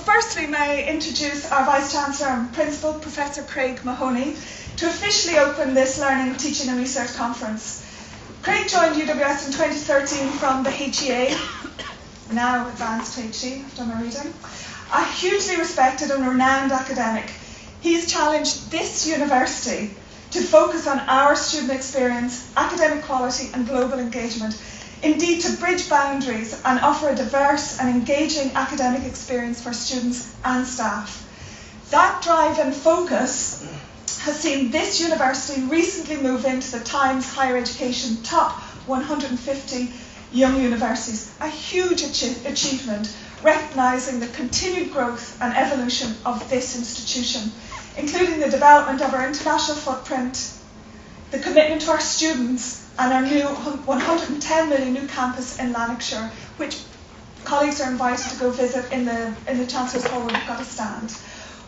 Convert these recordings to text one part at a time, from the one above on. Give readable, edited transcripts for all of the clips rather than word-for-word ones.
firstly, may I introduce our Vice-Chancellor and Principal, Professor Craig Mahoney, to officially open this Learning, Teaching and Research Conference. Craig joined UWS in 2013 from the HEA, now Advanced HE, I've done my reading, a hugely respected and renowned academic. He's challenged this university to focus on our student experience, academic quality and global engagement. Indeed, to bridge boundaries and offer a diverse and engaging academic experience for students and staff. That drive and focus has seen this university recently move into the Times Higher Education Top 150 Young Universities, a huge achievement, recognising the continued growth and evolution of this institution, including the development of our international footprint, the commitment to our students, and our new 110 million new campus in Lanarkshire, which colleagues are invited to go visit in the Chancellor's Hall. We've got a stand.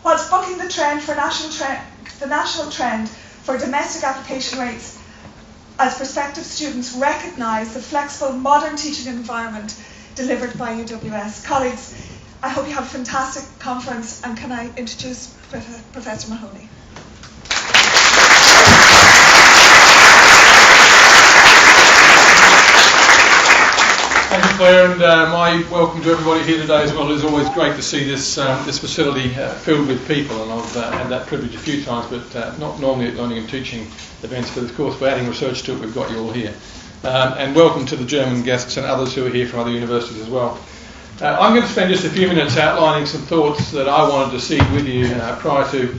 Whilst bucking the trend for the national trend for domestic application rates, as prospective students recognise the flexible, modern teaching environment delivered by UWS. Colleagues, I hope you have a fantastic conference, and can I introduce Professor Mahoney. Thank you, Claire, and my welcome to everybody here today as well. It's always great to see this facility filled with people, and I've had that privilege a few times, but not normally at learning and teaching events. But of course, we're adding research to it. We've got you all here, and welcome to the German guests and others who are here from other universities as well. I'm going to spend just a few minutes outlining some thoughts that I wanted to see with you prior to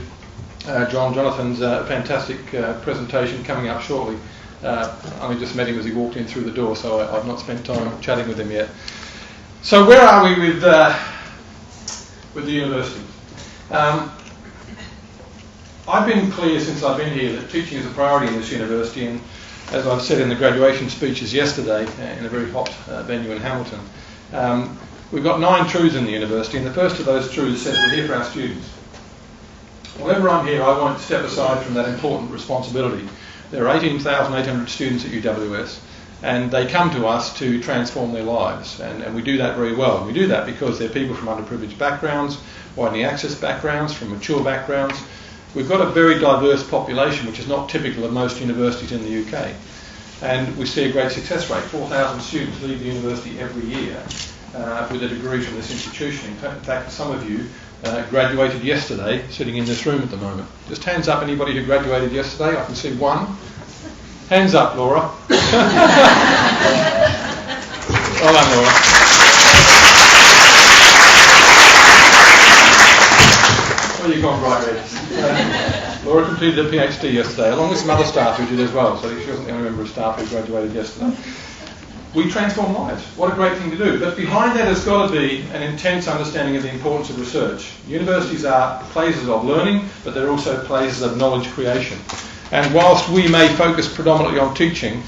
Jonathan's fantastic presentation coming up shortly. I only just met him as he walked in through the door, so I've not spent time chatting with him yet. So where are we with the university? I've been clear since I've been here that teaching is a priority in this university, and as I've said in the graduation speeches yesterday in a very hot venue in Hamilton, we've got 9 truths in the university, and the first of those truths says we're here for our students. Whenever I'm here, I won't step aside from that important responsibility. There are 18,800 students at UWS, and they come to us to transform their lives, and we do that very well. We do that because they're people from underprivileged backgrounds, widening access backgrounds, from mature backgrounds. We've got a very diverse population, which is not typical of most universities in the UK, and we see a great success rate. 4,000 students leave the university every year with a degree from this institution. In fact, some of you graduated yesterday, sitting in this room at the moment. Just hands up, anybody who graduated yesterday. I can see one. Hands up, Laura. Well done, Laura. Well, you got right there. Laura completed a PhD yesterday, along with some other staff who did as well, so she wasn't the only member of staff who graduated yesterday. We transform lives. What a great thing to do. But behind that has got to be an intense understanding of the importance of research. Universities are places of learning, but they're also places of knowledge creation. And whilst we may focus predominantly on teaching,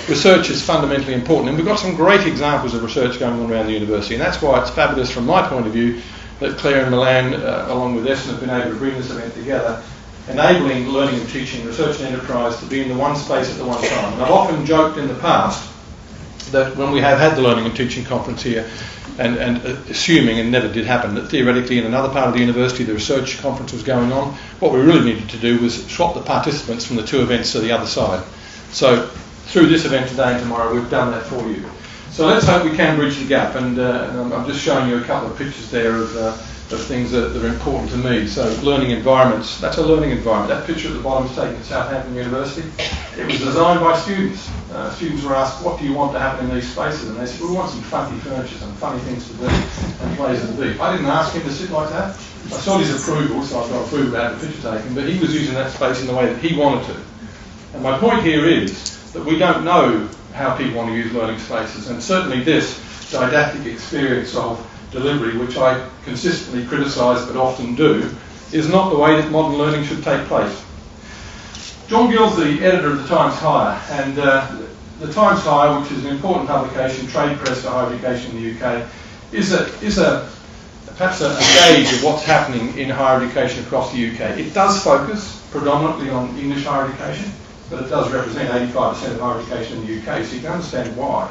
research is fundamentally important. And we've got some great examples of research going on around the university. And that's why it's fabulous from my point of view that Claire and Milan, along with Essen, have been able to bring this event together, enabling learning and teaching, research and enterprise to be in the one space at the one time. And I've often joked in the past that when we have had the Learning and Teaching Conference here, and assuming, and never did happen, that theoretically in another part of the university the research conference was going on, what we really needed to do was swap the participants from the 2 events to the other side. So through this event today and tomorrow, we've done that for you. So let's hope we can bridge the gap, and I'm just showing you a couple of pictures there of things that are important to me. So learning environments, that's a learning environment. That picture at the bottom is taken at Southampton University. It was designed by students. Students were asked, what do you want to happen in these spaces? And they said, we want some funky furniture, some funny things to do, and places to be. I didn't ask him to sit like that. I sought his approval, so I've got approval to have the picture taken, but he was using that space in the way that he wanted to. And my point here is that we don't know how people want to use learning spaces, and certainly this didactic experience of delivery, which I consistently criticise but often do, is not the way that modern learning should take place. John Gill's the editor of the Times Higher, and the Times Higher, which is an important publication, trade press for higher education in the UK, is perhaps a gauge of what's happening in higher education across the UK. It does focus predominantly on English higher education, but it does represent 85% of higher education in the UK, so you can understand why.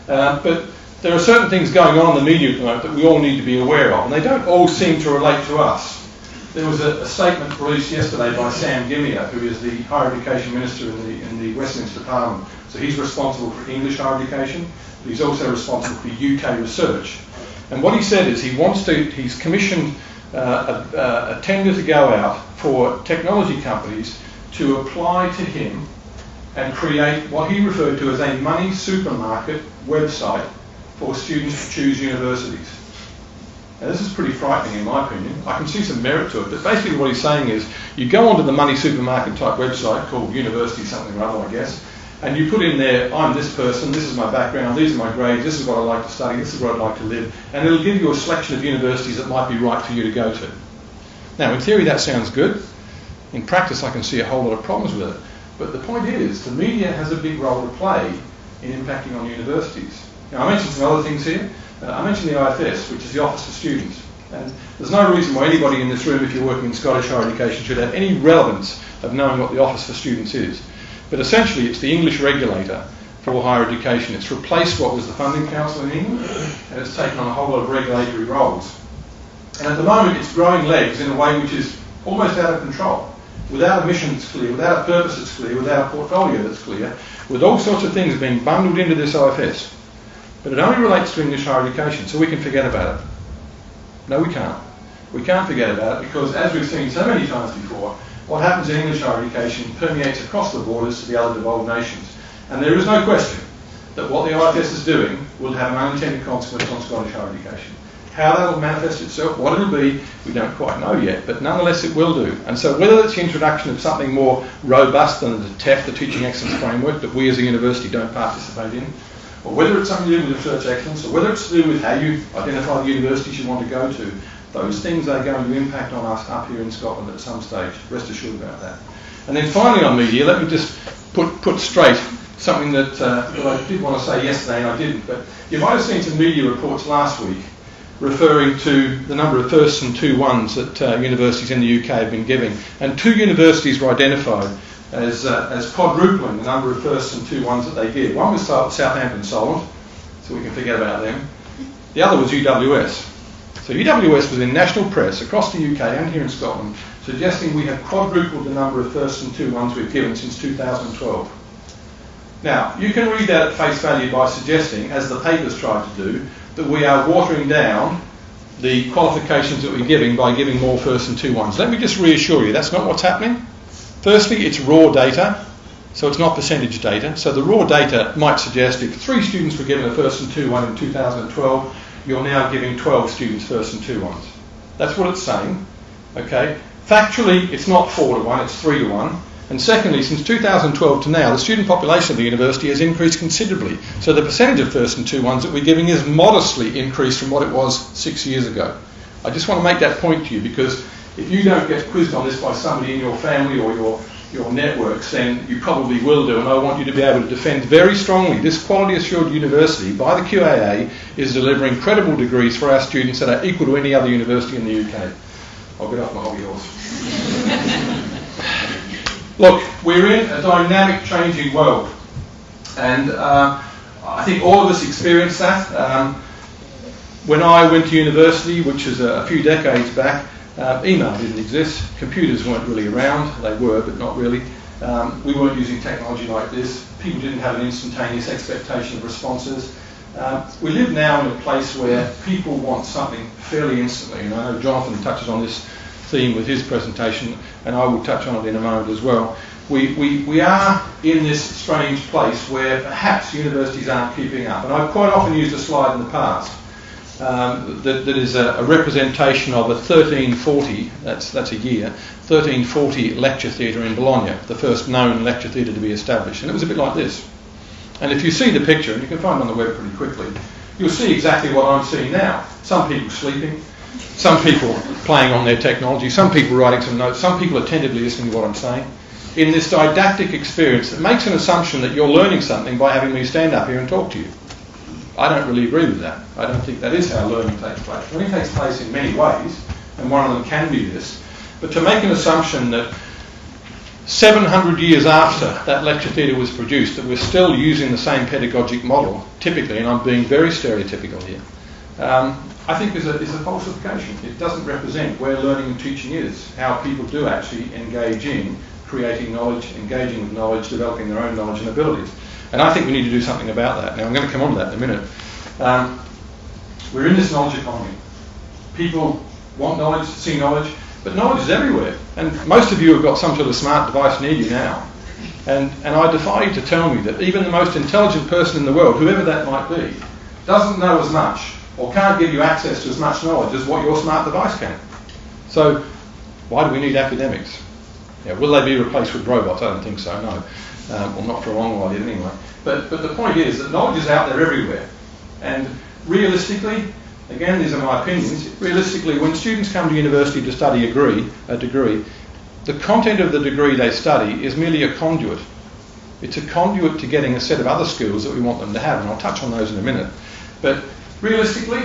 But there are certain things going on in the media at the moment that we all need to be aware of, and they don't all seem to relate to us. There was a statement released yesterday by Sam Gimia, who is the Higher Education Minister in the Westminster Parliament. So he's responsible for English higher education, but he's also responsible for UK research. And what he said is he's commissioned a tender to go out for technology companies to apply to him and create what he referred to as a money supermarket website for students to choose universities. Now, this is pretty frightening in my opinion. I can see some merit to it, but basically what he's saying is you go onto the money supermarket type website called university something or other, I guess, and you put in there, I'm this person, this is my background, these are my grades, this is what I like to study, this is where I'd like to live, and it'll give you a selection of universities that might be right for you to go to. Now, in theory that sounds good. In practice I can see a whole lot of problems with it. But the point is, the media has a big role to play in impacting on universities. Now, I mentioned some other things here. I mentioned the IFS, which is the Office for Students. And there's no reason why anybody in this room, if you're working in Scottish higher education, should have any relevance of knowing what the Office for Students is. But essentially, it's the English regulator for higher education. It's replaced what was the Funding Council in England, and it's taken on a whole lot of regulatory roles. And at the moment, it's growing legs in a way which is almost out of control. Without a mission that's clear, without a purpose that's clear, without a portfolio that's clear, with all sorts of things being bundled into this IFS. But it only relates to English higher education, so we can forget about it. No, we can't. We can't forget about it because, as we've seen so many times before, what happens in English higher education permeates across the borders to the other devolved nations. And there is no question that what the IFS is doing will have an unintended consequence on Scottish higher education. How that will manifest itself, what it'll be, we don't quite know yet, but nonetheless it will do. And so whether it's the introduction of something more robust than the TEF, the Teaching Excellence Framework, that we as a university don't participate in, or whether it's something to do with research excellence, or whether it's to do with how you identify the universities you want to go to, those things are going to impact on us up here in Scotland at some stage. Rest assured about that. And then finally on media, let me just put straight something that I did want to say yesterday and I didn't, but you might have seen some media reports last week referring to the number of firsts and 2-1s that universities in the UK have been giving. And 2 universities were identified as quadrupling the number of firsts and 2-1s that they give. One was Southampton Solent, so we can forget about them. The other was UWS. So UWS was in national press across the UK and here in Scotland suggesting we have quadrupled the number of firsts and 2-1s we've given since 2012. Now, you can read that at face value by suggesting, as the papers tried to do, that we are watering down the qualifications that we're giving by giving more firsts and 2-1s. Let me just reassure you, that's not what's happening. Firstly, it's raw data, so it's not percentage data. So the raw data might suggest if 3 students were given a first and 2-1 in 2012, you're now giving 12 students first and 2-1s. That's what it's saying. Okay. Factually, it's not 4-1, it's 3-1. And secondly, since 2012 to now, the student population of the university has increased considerably. So the percentage of first and 2-1s that we're giving is modestly increased from what it was 6 years ago. I just want to make that point to you because if you don't get quizzed on this by somebody in your family or your networks, then you probably will do. And I want you to be able to defend very strongly this quality assured university by the QAA is delivering credible degrees for our students that are equal to any other university in the UK. I'll get off my hobby horse. Look, we're in a dynamic, changing world, and I think all of us experience that. When I went to university, which was a few decades back, email didn't exist, computers weren't really around, they were, but not really. We weren't using technology like this, people didn't have an instantaneous expectation of responses. We live now in a place where people want something fairly instantly, and I know Jonathan touches on this theme with his presentation, and I will touch on it in a moment as well. We are in this strange place where perhaps universities aren't keeping up, and I've quite often used a slide in the past that is a representation of a 1340, that's a year, 1340 lecture theatre in Bologna, the first known lecture theatre to be established, and it was a bit like this. And if you see the picture, and you can find it on the web pretty quickly, you'll see exactly what I'm seeing now. Some people sleeping, some people playing on their technology, some people writing some notes, some people attentively listening to what I'm saying, in this didactic experience that makes an assumption that you're learning something by having me stand up here and talk to you. I don't really agree with that. I don't think that is how learning takes place. Learning takes place in many ways, and one of them can be this, but to make an assumption that 700 years after that lecture theatre was produced, that we're still using the same pedagogic model, typically, and I'm being very stereotypical here, I think is a falsification. It doesn't represent where learning and teaching is, how people do actually engage in creating knowledge, engaging with knowledge, developing their own knowledge and abilities. And I think we need to do something about that. Now, I'm going to come on to that in a minute. We're in this knowledge economy. People want knowledge, see knowledge, but knowledge is everywhere. And most of you have got some sort of smart device near you now. And I defy you to tell me that even the most intelligent person in the world, whoever that might be, doesn't know as much or can't give you access to as much knowledge as what your smart device can. So why do we need academics? Yeah, will they be replaced with robots? I don't think so, no. Well, not for a long while yet anyway. But the point is that knowledge is out there everywhere. And realistically, again, these are my opinions, realistically, when students come to university to study a degree, the content of the degree they study is merely a conduit. It's a conduit to getting a set of other skills that we want them to have, and I'll touch on those in a minute. But realistically,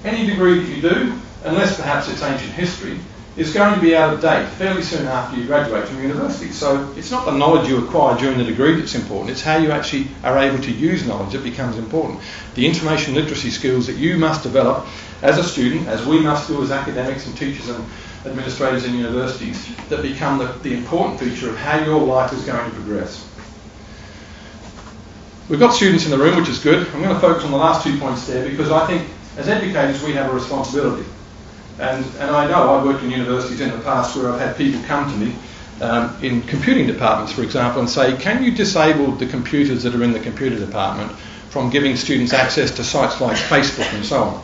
any degree that you do, unless perhaps it's ancient history, is going to be out of date fairly soon after you graduate from university. So it's not the knowledge you acquire during the degree that's important, it's how you actually are able to use knowledge that becomes important. The information literacy skills that you must develop as a student, as we must do as academics and teachers and administrators in universities, that become the important feature of how your life is going to progress. We've got students in the room, which is good. I'm going to focus on the last 2 points there because I think as educators we have a responsibility. And I know I've worked in universities in the past where I've had people come to me in computing departments, for example, and say, can you disable the computers that are in the computer department from giving students access to sites like Facebook and so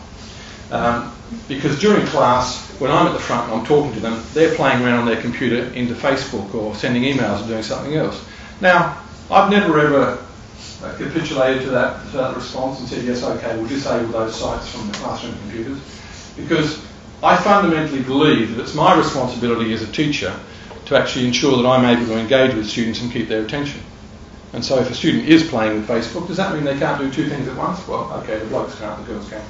on? Because during class, when I'm at the front and I'm talking to them, they're playing around on their computer into Facebook or sending emails or doing something else. Now, I've never ever capitulated to that response and said, yes, okay, we'll disable those sites from the classroom computers, because I fundamentally believe that it's my responsibility as a teacher to actually ensure that I'm able to engage with students and keep their attention. And so if a student is playing with Facebook, does that mean they can't do two things at once? Well, okay, the blokes can't, the girls can.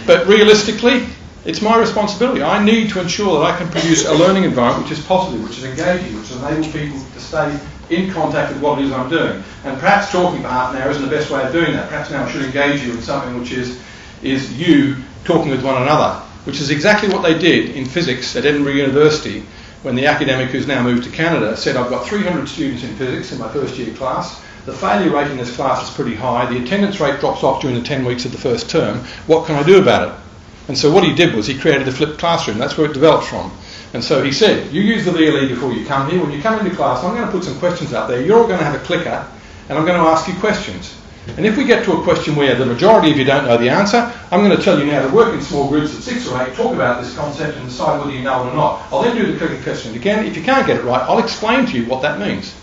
But realistically, it's my responsibility. I need to ensure that I can produce a learning environment which is positive, which is engaging, which enables people to stay in contact with what it is I'm doing. And perhaps talking for half an hour isn't the best way of doing that. Perhaps now I should engage you in something which is you talking with one another, which is exactly what they did in physics at Edinburgh University when the academic who's now moved to Canada said, I've got 300 students in physics in my first year class. The failure rate in this class is pretty high. The attendance rate drops off during the 10 weeks of the first term. What can I do about it? And so what he did was he created a flipped classroom. That's where it developed from. And so he said, you use the VLE before you come here. When you come into class, I'm going to put some questions out there. You're all going to have a clicker, and I'm going to ask you questions. And if we get to a question where the majority of you don't know the answer, I'm going to tell you now to work in small groups of 6 or 8, talk about this concept and decide whether you know it or not. I'll then do the clicker question again. If you can't get it right, I'll explain to you what that means.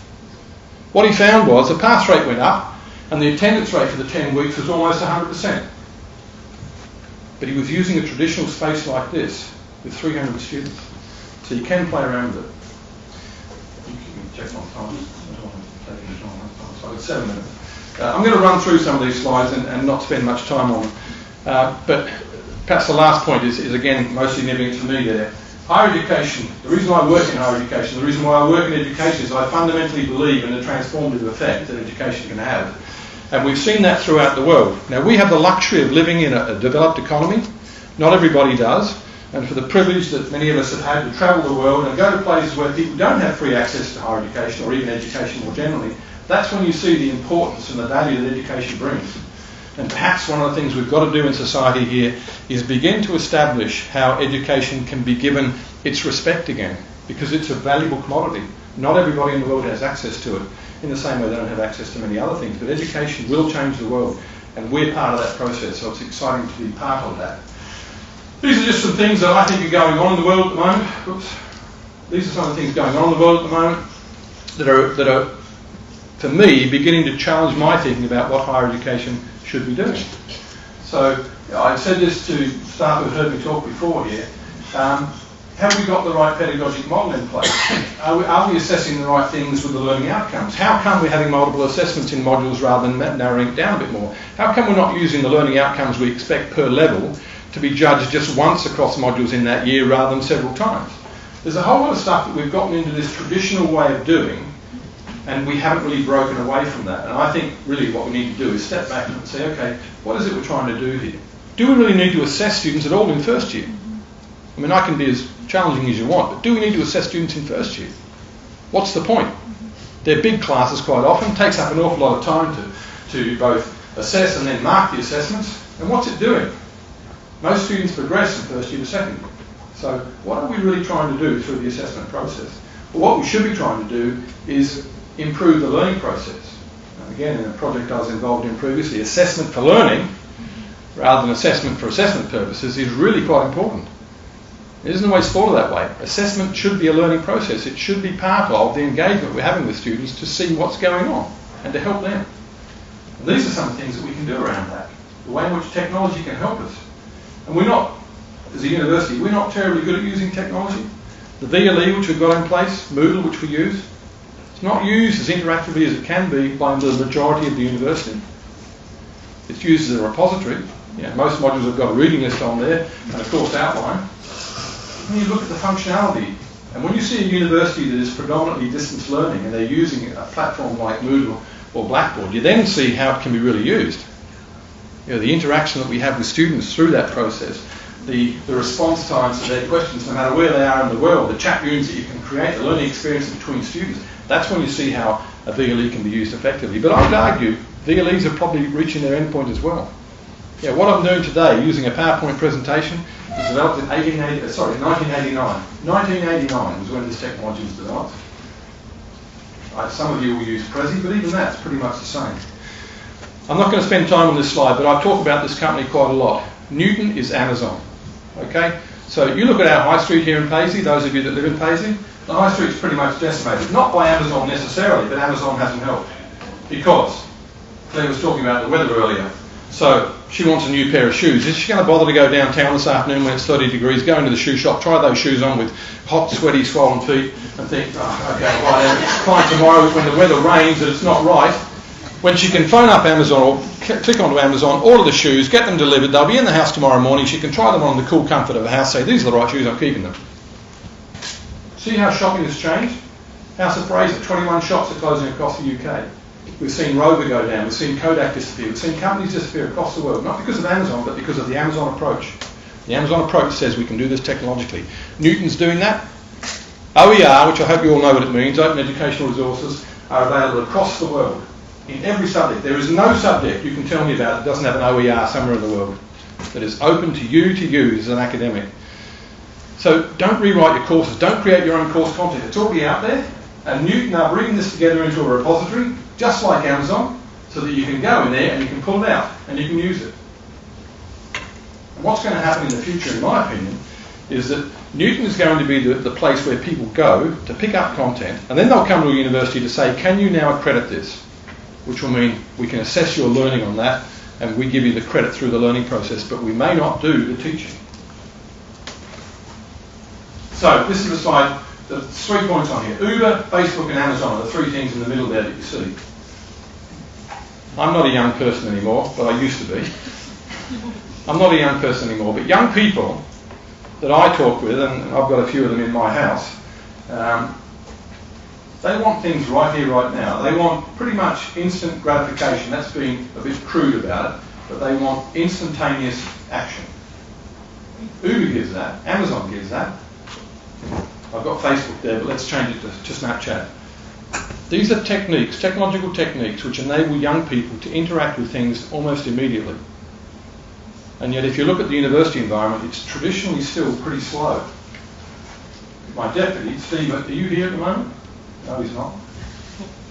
What he found was the pass rate went up and the attendance rate for the 10 weeks was almost 100%. But he was using a traditional space like this with 300 students. So you can play around with it. You can check my time. I don't want to take any time. So I've got 7 minutes. I'm going to run through some of these slides and not spend much time on them. But perhaps the last point is again, most significant for me there. Higher education, the reason I work in higher education, the reason why I work in education is I fundamentally believe in the transformative effect that education can have. And we've seen that throughout the world. Now, we have the luxury of living in a developed economy. Not everybody does. And for the privilege that many of us have had to travel the world and go to places where people don't have free access to higher education or even education more generally, that's when you see the importance and the value that education brings. And perhaps one of the things we've got to do in society here is begin to establish how education can be given its respect again, because it's a valuable commodity. Not everybody in the world has access to it, in the same way they don't have access to many other things. But education will change the world, and we're part of that process, so it's exciting to be part of that. These are just some things that I think are going on in the world at the moment. Oops. These are some of the things going on in the world at the moment that are for me, beginning to challenge my thinking about what higher education should be doing. So, I've said this to staff who've heard me talk before here. Have we got the right pedagogic model in place? Are we assessing the right things with the learning outcomes? How come we're having multiple assessments in modules rather than narrowing it down a bit more? How come we're not using the learning outcomes we expect per level to be judged just once across modules in that year rather than several times? There's a whole lot of stuff that we've gotten into this traditional way of doing, and we haven't really broken away from that. And I think really what we need to do is step back and say, okay, what is it we're trying to do here? Do we really need to assess students at all in first year? I mean, I can be as challenging as you want, but do we need to assess students in first year? What's the point? They're big classes quite often, takes up an awful lot of time to both assess and then mark the assessments. And what's it doing? Most students progress from first year to second year. So what are we really trying to do through the assessment process? Well, what we should be trying to do is improve the learning process. And again, in a project I was involved in previously, assessment for learning, rather than assessment for assessment purposes, is really quite important. It isn't always thought of that way. Assessment should be a learning process. It should be part of the engagement we're having with students to see what's going on and to help them. And these are some things that we can do around that, the way in which technology can help us. And we're not, as a university, we're not terribly good at using technology. The VLE which we've got in place, Moodle which we use, it's not used as interactively as it can be by the majority of the university. It's used as a repository. Most modules have got a reading list on there and a course outline. When you look at the functionality, and when you see a university that is predominantly distance learning and they're using a platform like Moodle or Blackboard, you then see how it can be really used. The interaction that we have with students through that process, the response times to their questions, no matter where they are in the world, the chat rooms that you can create, the learning experience between students, that's when you see how a VLE can be used effectively. But I would argue VLEs are probably reaching their endpoint as well. What I'm doing today, using a PowerPoint presentation, was developed in 1989. 1989 was when this technology was developed. Some of you will use Prezi, but even that's pretty much the same. I'm not going to spend time on this slide, but I talk about this company quite a lot. Newton is Amazon. Okay? So you look at our high street here in Paisley, those of you that live in Paisley, the high street's pretty much decimated. Not by Amazon necessarily, but Amazon hasn't helped. Because Claire was talking about the weather earlier. So she wants a new pair of shoes. Is she going to bother to go downtown this afternoon when it's 30 degrees, go into the shoe shop, try those shoes on with hot, sweaty, swollen feet and think, oh, okay, right, fine, tomorrow when the weather rains and it's not right, when she can phone up Amazon or click onto Amazon, order the shoes, get them delivered, they'll be in the house tomorrow morning, she can try them on in the cool comfort of the house, say, these are the right shoes, I'm keeping them. See how shopping has changed? House of Fraser, 21 shops are closing across the UK. We've seen Rover go down, we've seen Kodak disappear, we've seen companies disappear across the world, not because of Amazon, but because of the Amazon approach. The Amazon approach says we can do this technologically. Newton's doing that. OER, which I hope you all know what it means, Open Educational Resources, are available across the world, in every subject. There is no subject you can tell me about that doesn't have an OER somewhere in the world, that is open to use as an academic. So don't rewrite your courses, don't create your own course content, it's already out there, and Newton are bringing this together into a repository, just like Amazon, so that you can go in there and you can pull it out and you can use it. And what's going to happen in the future, in my opinion, is that Newton is going to be the place where people go to pick up content, and then they'll come to a university to say, can you now accredit this? Which will mean we can assess your learning on that, and we give you the credit through the learning process, but we may not do the teaching. So this is the slide. There's 3 points on here. Uber, Facebook and Amazon are the 3 things in the middle there that you see. I'm not a young person anymore, but I used to be. I'm not a young person anymore, but young people that I talk with, and I've got a few of them in my house, they want things right here, right now. They want pretty much instant gratification. That's being a bit crude about it, but they want instantaneous action. Uber gives that. Amazon gives that. I've got Facebook there, but let's change it to Snapchat. These are techniques, technological techniques, which enable young people to interact with things almost immediately. And yet if you look at the university environment, it's traditionally still pretty slow. My deputy, Steve, are you here at the moment? No, he's not.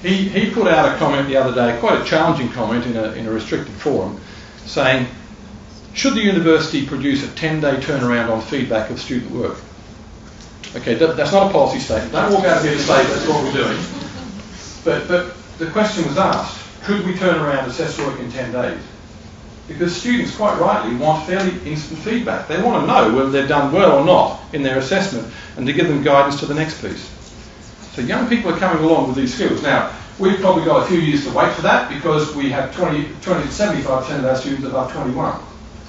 He put out a comment the other day, quite a challenging comment in a restricted forum, saying, should the university produce a 10-day turnaround on feedback of student work? Okay, that's not a policy statement. Don't walk out of here to say that's what we're doing. But the question was asked, could we turn around assess work in 10 days? Because students, quite rightly, want fairly instant feedback. They want to know whether they've done well or not in their assessment and to give them guidance to the next piece. So young people are coming along with these skills. Now, we've probably got a few years to wait for that because we have 20 to 75% of our students above 21.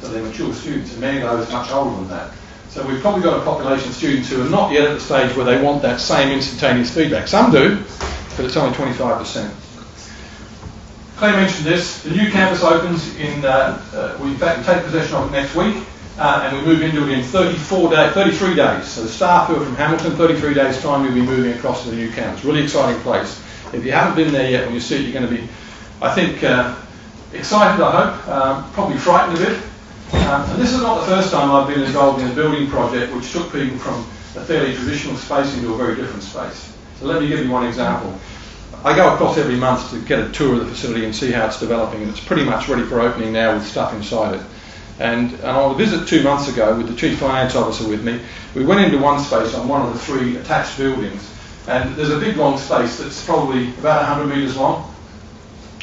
So they're mature students, and many of those much older than that. So we've probably got a population of students who are not yet at the stage where they want that same instantaneous feedback. Some do, but it's only 25%. Claire mentioned this. The new campus opens in, we in fact take possession of it next week, and we move into it in 33 days. So the staff who are from Hamilton, 33 days time, we'll be moving across to the new campus. Really exciting place. If you haven't been there yet, when you see it, you're going to be, I think, excited, I hope, probably frightened a bit. And this is not the first time I've been involved in a building project which took people from a fairly traditional space into a very different space. So let me give you one example. I go across every month to get a tour of the facility and see how it's developing, and it's pretty much ready for opening now with stuff inside it. And on a visit 2 months ago with the Chief Finance Officer with me, we went into one space on one of the 3 attached buildings, and there's a big long space that's probably about 100 metres long,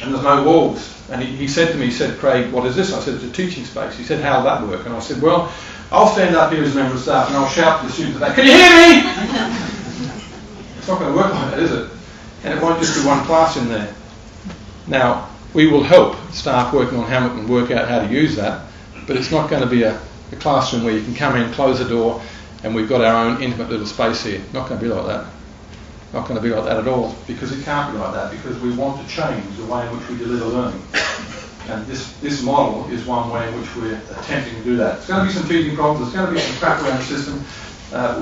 and there's no walls. And he said to me, he said, "Craig, what is this?" I said, "It's a teaching space." He said, "How'll that work?" And I said, "Well, I'll stand up here as a member of staff and I'll shout to the students at the back, 'Can you hear me?'" It's not going to work like that, is it? And it won't just be one class in there. Now, we will help staff working on Hamilton work out how to use that, but it's not going to be a classroom where you can come in, close the door, and we've got our own intimate little space here. Not going to be like that. Not going to be like that at all, because it can't be like that, because we want to change the way in which we deliver learning. And this model is one way in which we're attempting to do that. There's going to be some teething problems, there's going to be some crap around the system,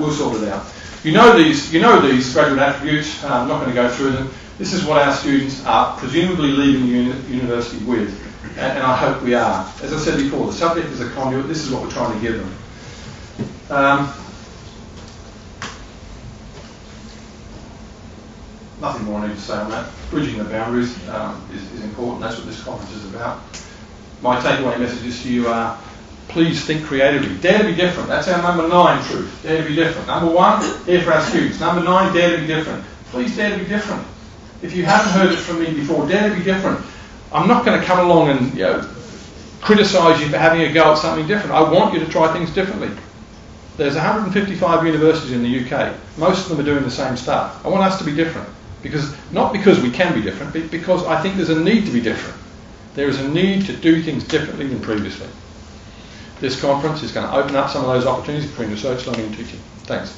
we'll sort it out. You know these graduate attributes, I'm not going to go through them. This is what our students are presumably leaving the university with, and I hope we are. As I said before, the subject is a conduit, this is what we're trying to give them. Nothing more I need to say on that. Bridging the boundaries is important. That's what this conference is about. My takeaway messages to you are, please think creatively. Dare to be different. That's our number 9 truth. Dare to be different. Number 1, here for our students. Number 9, dare to be different. Please dare to be different. If you haven't heard it from me before, dare to be different. I'm not going to come along and criticise you for having a go at something different. I want you to try things differently. There's 155 universities in the UK. Most of them are doing the same stuff. I want us to be different. Not because we can be different, but because I think there's a need to be different. There is a need to do things differently than previously. This conference is going to open up some of those opportunities between research, learning and teaching. Thanks.